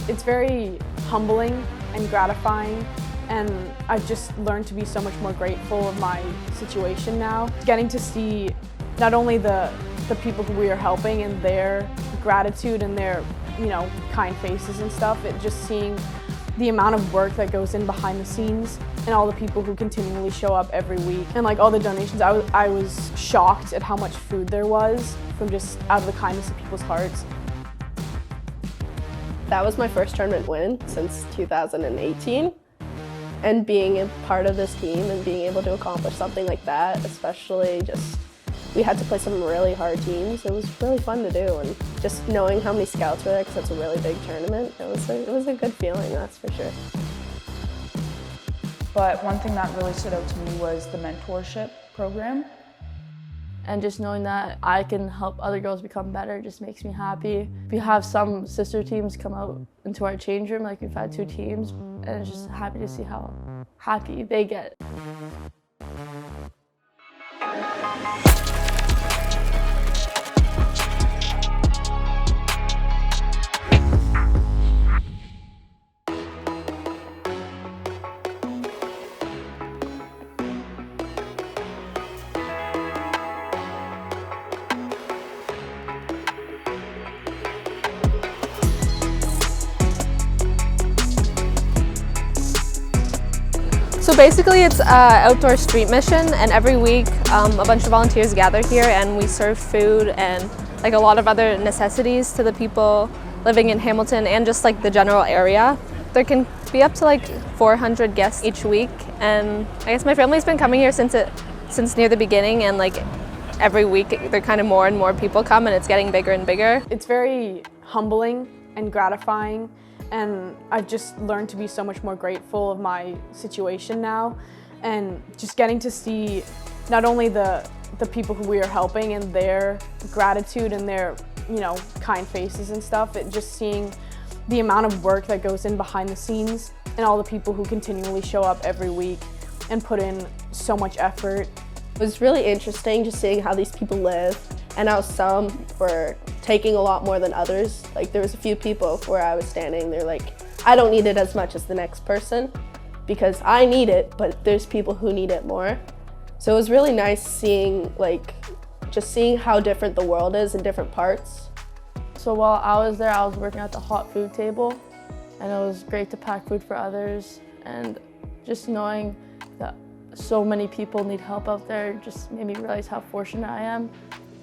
It's very humbling and gratifying, and I've just learned to be so much more grateful of my situation now. Getting to see not only the people who we are helping and their gratitude and their, kind faces and stuff, just seeing the amount of work that goes in behind the scenes and all the people who continually show up every week. And like all the donations, I was shocked at how much food there was from just out of the kindness of people's hearts. That was my first tournament win since 2018. And being a part of this team and being able to accomplish something like that, especially we had to play some really hard teams. It was really fun to do, and just knowing how many scouts were there, because it's a really big tournament, it was a good feeling, that's for sure. But one thing that really stood out to me was the mentorship program. And just knowing that I can help other girls become better just makes me happy. We have some sister teams come out into our change room, like we've had 2 teams, and it's just happy to see how happy they get. So basically it's an outdoor street mission, and every week a bunch of volunteers gather here and we serve food and like a lot of other necessities to the people living in Hamilton and just like the general area. There can be up to like 400 guests each week, and I guess my family's been coming here since near the beginning, and like every week there kind of more and more people come and it's getting bigger and bigger. It's very humbling and gratifying, and I've just learned to be so much more grateful of my situation now, and just getting to see not only the people who we are helping and their gratitude and their, kind faces and stuff, just seeing the amount of work that goes in behind the scenes and all the people who continually show up every week and put in so much effort. It was really interesting just seeing how these people live and how some were taking a lot more than others. Like there was a few people where I was standing, they're like, I don't need it as much as the next person because I need it, but there's people who need it more. So it was really nice seeing just seeing how different the world is in different parts. So while I was there, I was working at the hot food table, and it was great to pack food for others, and just knowing that so many people need help out there just made me realize how fortunate I am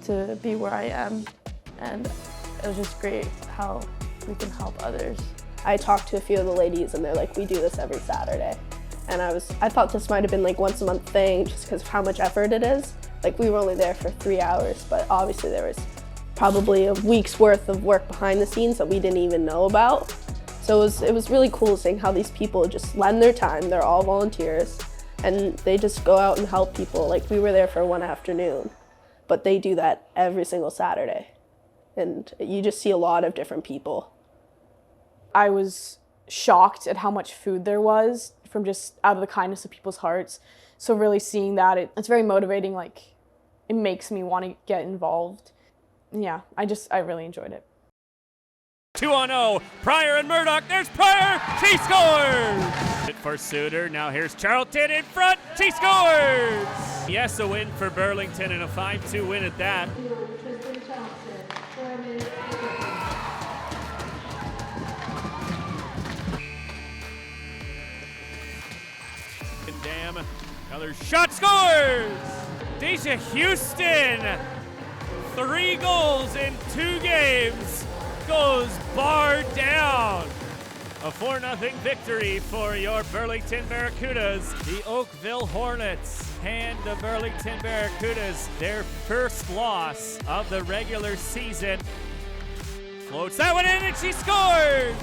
to be where I am, and it was just great how we can help others. I talked to a few of the ladies and they're like, we do this every Saturday. And I thought this might have been like once a month thing just because of how much effort it is. Like we were only there for 3 hours, but obviously there was probably a week's worth of work behind the scenes that we didn't even know about. So it was really cool seeing how these people just lend their time. They're all volunteers and they just go out and help people. Like we were there for one afternoon, but they do that every single Saturday. And you just see a lot of different people. I was shocked at how much food there was from just out of the kindness of people's hearts. So really seeing that, it's very motivating. Like it makes me want to get involved. Yeah, I really enjoyed it. 2-0, Pryor and Murdoch. There's Pryor, she scores! It for Suter, now here's Charlton in front, she scores! Yes, a win for Burlington and a 5-2 win at that. Dam, another shot, scores! Deja Houston, 3 goals in 2 games, goes bar down. A 4-0 victory for your Burlington Barracudas. The Oakville Hornets hand the Burlington Barracudas their first loss of the regular season. Floats that one in and she scores!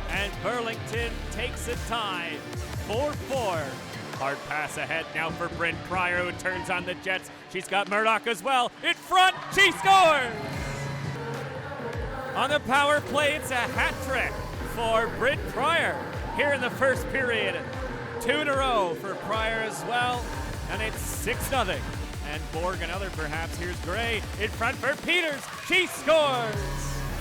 And Burlington takes a tie, 4-4. Hard pass ahead now for Bryn Pryor, who turns on the Jets. She's got Murdoch as well. In front, she scores! On the power play, it's a hat trick for Bryn Pryor here in the first period. 2 in a row for Pryor as well, and it's 6-0. And Borg another perhaps. Here's Gray in front for Peters. She scores!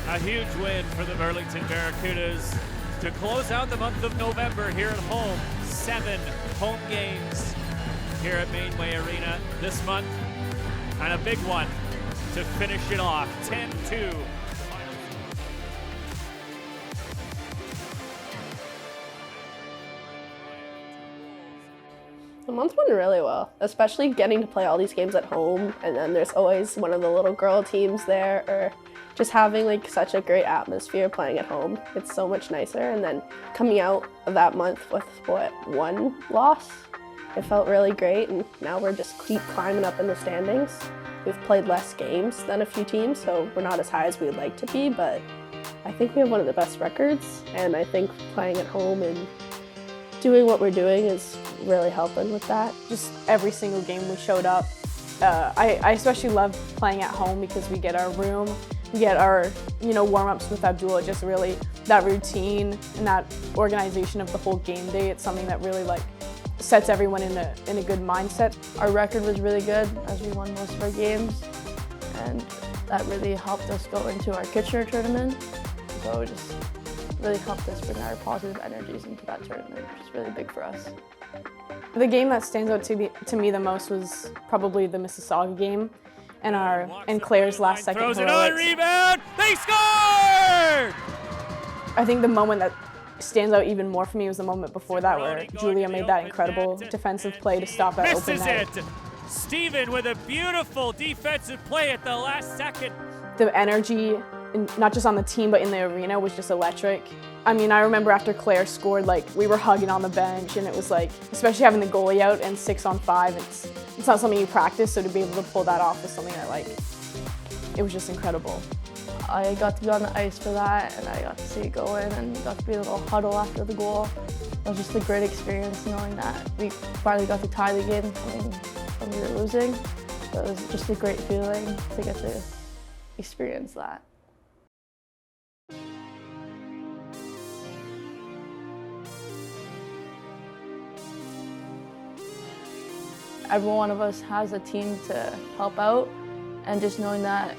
A huge win for the Burlington Barracudas to close out the month of November here at home. 7 home games here at Mainway Arena this month, and a big one to finish it off, 10-2. The month went really well, especially getting to play all these games at home, and then there's always one of the little girl teams there, or just having like such a great atmosphere playing at home. It's so much nicer, and then coming out of that month with one loss, it felt really great, and now we're just keep climbing up in the standings. We've played less games than a few teams, so we're not as high as we'd like to be, but I think we have one of the best records, and I think playing at home and doing what we're doing is really helping with that. Just every single game we showed up. I especially love playing at home because we get our room, we get our warm-ups with Abdul. Just really that routine and that organization of the whole game day. It's something that really sets everyone in a good mindset. Our record was really good as we won most of our games, and that really helped us go into our Kitchener tournament. So it just really helped us bring our positive energies into that tournament, which is really big for us. The game that stands out to me the most was probably the Mississauga game and Claire's last second throws heroics. it on, rebound, they scored! I think the moment that stands out even more for me was the moment before that where Julia made that incredible defensive play to stop that open net. Misses it! Steven with a beautiful defensive play at the last second. The energy, not just on the team but in the arena, was just electric. I mean, I remember after Claire scored, we were hugging on the bench, and it was especially having the goalie out and 6-on-5, it's not something you practice, so to be able to pull that off was something that it was just incredible. I got to be on the ice for that, and I got to see it go in, and got to be in a little huddle after the goal. It was just a great experience knowing that we finally got to tie the game when we were losing. So it was just a great feeling to get to experience that. Every one of us has a team to help out, and just knowing that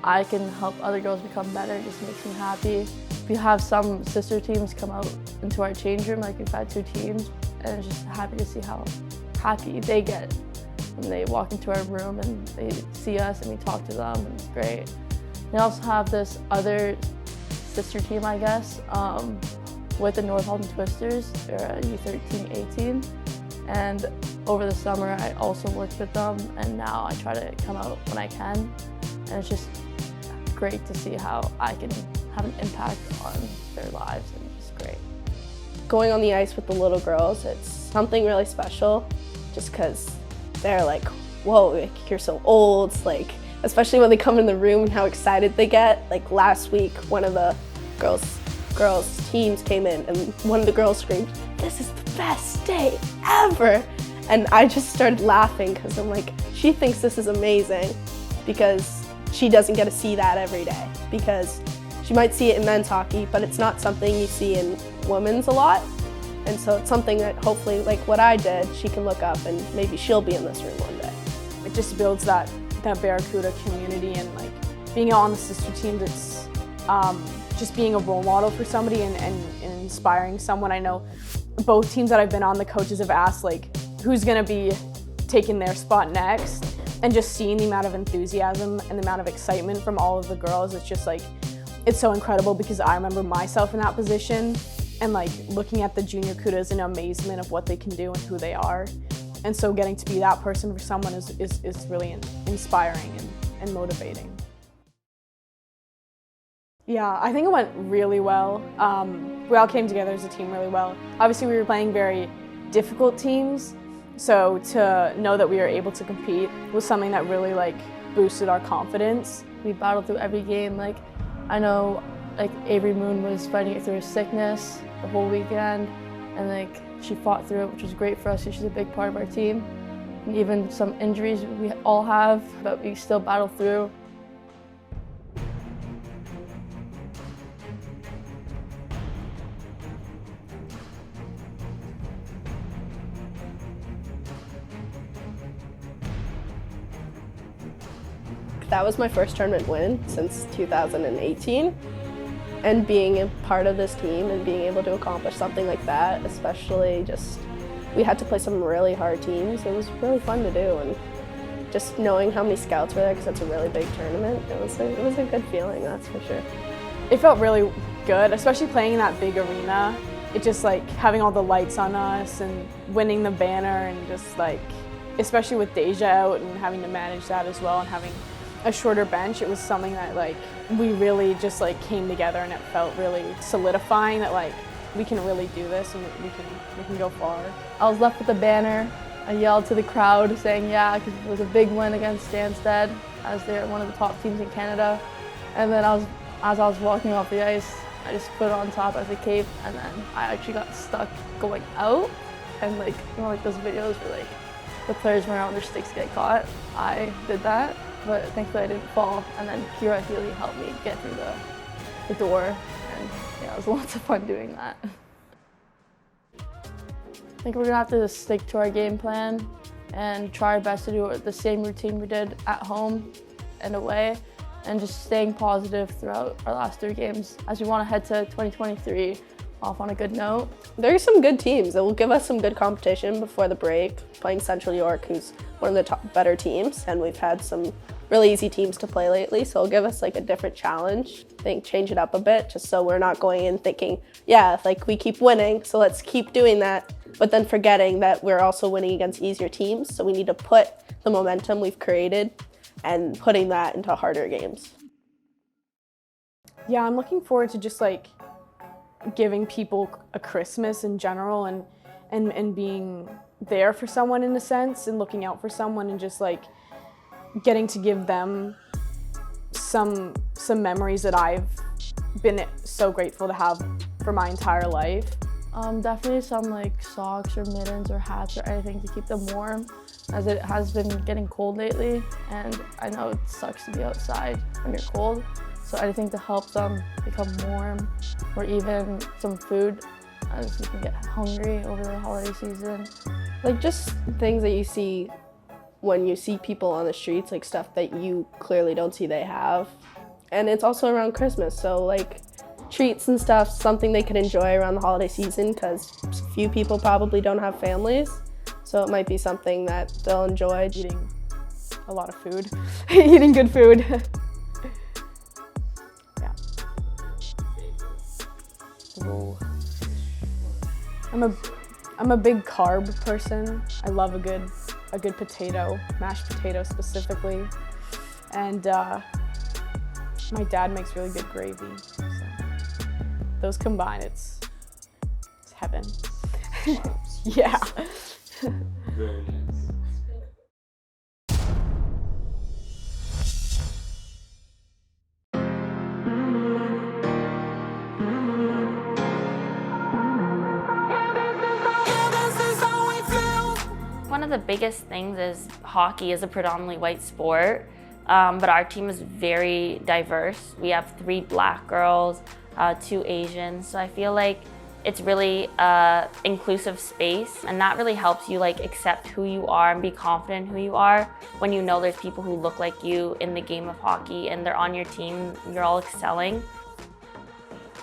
I can help other girls become better just makes me happy. We have some sister teams come out into our change room, we've had 2 teams, and it's just happy to see how happy they get when they walk into our room and they see us and we talk to them, and it's great. They also have this other sister team, I guess, with the North Halton Twisters. They're a U13-18. And over the summer, I also worked with them, and now I try to come out when I can. And it's just great to see how I can have an impact on their lives, and it's great. Going on the ice with the little girls, it's something really special, just because they're whoa, you're so old, especially when they come in the room and how excited they get. Last week, one of the girls teams came in, and one of the girls screamed, "This is the best day ever!" And I just started laughing because I'm she thinks this is amazing because she doesn't get to see that every day, because she might see it in men's hockey, but it's not something you see in women's a lot. And so it's something that hopefully, what I did, she can look up and maybe she'll be in this room one day. It just builds that Barracuda community, and being on the sister teams, it's just being a role model for somebody and inspiring someone. I know both teams that I've been on, the coaches have asked who's gonna be taking their spot next, and just seeing the amount of enthusiasm and the amount of excitement from all of the girls, it's just it's so incredible, because I remember myself in that position and looking at the junior Cudas in amazement of what they can do and who they are. And so getting to be that person for someone is really inspiring and motivating. Yeah, I think it went really well. We all came together as a team really well. Obviously, we were playing very difficult teams, so to know that we were able to compete was something that really boosted our confidence. We battled through every game. I know Avery Moon was fighting through sickness the whole weekend, and she fought through it, which was great for us because she's a big part of our team. And even some injuries we all have, but we still battle through. That was my first tournament win since 2018. And being a part of this team and being able to accomplish something like that, especially just, we had to play some really hard teams. It was really fun to do, and just knowing how many scouts were there, because it's a really big tournament, it was a good feeling, that's for sure. It felt really good, especially playing in that big arena. It just like having all the lights on us and winning the banner, and just like, especially with Deja out and having to manage that as well, and having a shorter bench, it was something that like we really just like came together, and it felt really solidifying that like we can really do this and we can go far. I was left with the banner. I yelled to the crowd saying yeah, because it was a big win against Stansted, as they're one of the top teams in Canada. And then as I was walking off the ice, I just put it on top as a cape, and then I actually got stuck going out. And like, you know, like those videos where like the players run around their sticks get caught. I did that, but thankfully I didn't fall. And then Cuda really helped me get through the door, and yeah, it was lots of fun doing that. I think we're gonna have to stick to our game plan and try our best to do the same routine we did at home and away, and just staying positive throughout our last 3 games as we want to head to 2023 off on a good note. There are some good teams that will give us some good competition before the break, playing Central York, who's one of the top better teams, and we've had some really easy teams to play lately, so it'll give us like a different challenge. I think change it up a bit, just so we're not going in thinking, yeah, like we keep winning, so let's keep doing that, but then forgetting that we're also winning against easier teams, so we need to put the momentum we've created and putting that into harder games. Yeah, I'm looking forward to just like giving people a Christmas in general, and being there for someone in a sense, and looking out for someone, and just like getting to give them some memories that I've been so grateful to have for my entire life. Definitely some like socks or mittens or hats or anything to keep them warm, as it has been getting cold lately, and I know it sucks to be outside when you're cold. So anything to help them become warm, or even some food, as you can get hungry over the holiday season. Like just things that you see when you see people on the streets, like stuff that you clearly don't see they have. And it's also around Christmas, so like treats and stuff, something they can enjoy around the holiday season, because few people probably don't have families. So it might be something that they'll enjoy. Eating a lot of food, eating good food. Ooh. I'm a big carb person. I love a good potato, mashed potato specifically, and my dad makes really good gravy. So those combined, it's heaven. Yeah. Very nice. One of the biggest things is hockey is a predominantly white sport, but our team is very diverse. We have 3 black girls, 2 Asians, so I feel like it's really an inclusive space, and that really helps you like accept who you are and be confident in who you are when you know there's people who look like you in the game of hockey and they're on your team, you're all excelling.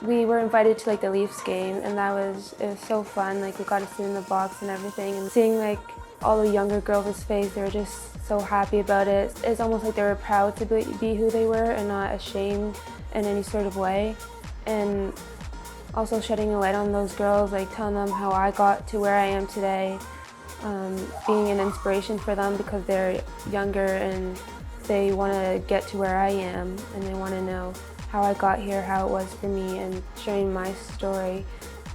We were invited to like the Leafs game, and it was so fun. Like we got to sit in the box and everything, and seeing like all the younger girls' face, they were just so happy about it. It's almost like they were proud to be who they were and not ashamed in any sort of way. And also shedding a light on those girls, like telling them how I got to where I am today, being an inspiration for them because they're younger and they want to get to where I am, and they want to know how I got here, how it was for me, and sharing my story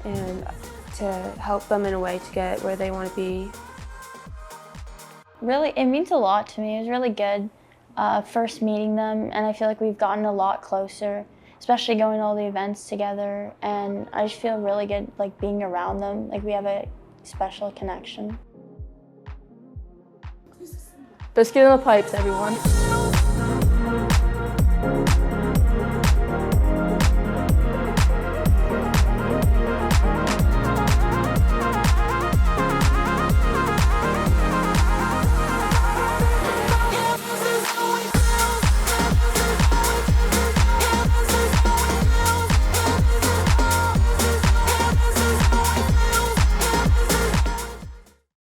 and to help them in a way to get where they want to be. Really, it means a lot to me. It was really good first meeting them, and I feel like we've gotten a lot closer, especially going to all the events together, and I just feel really good like being around them. Like we have a special connection. Biscuit in the pipes, everyone.